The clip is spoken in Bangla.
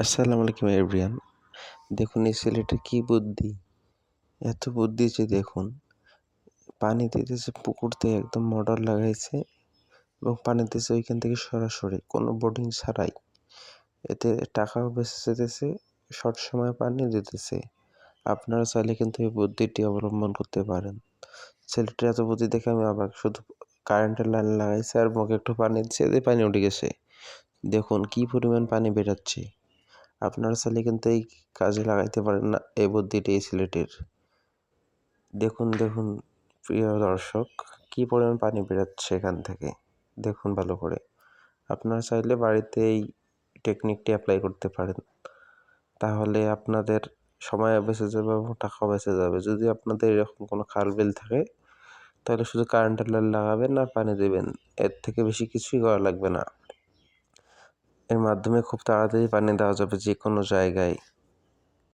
আসসালামু আলাইকুম এভরিওয়ান। দেখুন এই ছেলেটার কি বুদ্ধি! এত বুদ্ধি যে দেখুন, পানি দিতেছে পুকুর থেকে একদম মোটর লাগাইছে এবং পানি দিতেছে ওইখান থেকে সরাসরি কোনো বোর্ডিং ছাড়াই। এতে টাকাও বেঁচে যেতেছে, শর্ট সময়ে পানি দিতেছে। আপনারা চাইলে কিন্তু এই বুদ্ধিটি অবলম্বন করতে পারেন। ছেলেটার এত বুদ্ধি দেখে আমি অবাক। শুধু কারেন্টের লাইন লাগাইছে আর মুখে একটু পানি দিচ্ছে, এতে পানি উঠে গেছে। দেখুন কি পরিমাণ পানি বেরোচ্ছে। আপনারা চাইলে কিন্তু এই কাজে লাগাইতে পারেন না এই বুদ্ধিটি এই ছেলেটির। দেখুন প্রিয় দর্শক, কি পরিমাণ পানি বেরোচ্ছে এখান থেকে, দেখুন ভালো করে। আপনারা চাইলে বাড়িতে এই টেকনিকটি অ্যাপ্লাই করতে পারেন, তাহলে আপনাদের সময়ও বেঁচে যাবে এবং টাকাও বেঁচে যাবে। যদি আপনাদের এরকম কোনো খাল বিল থাকে, তাহলে শুধু কারেন্টের লাইন লাগাবেন আর পানি দেবেন, এর থেকে বেশি কিছুই করা লাগবে না। এর মাধ্যমে খুব তাড়াতাড়ি পানি দেওয়া যাবে যে কোনো জায়গায়।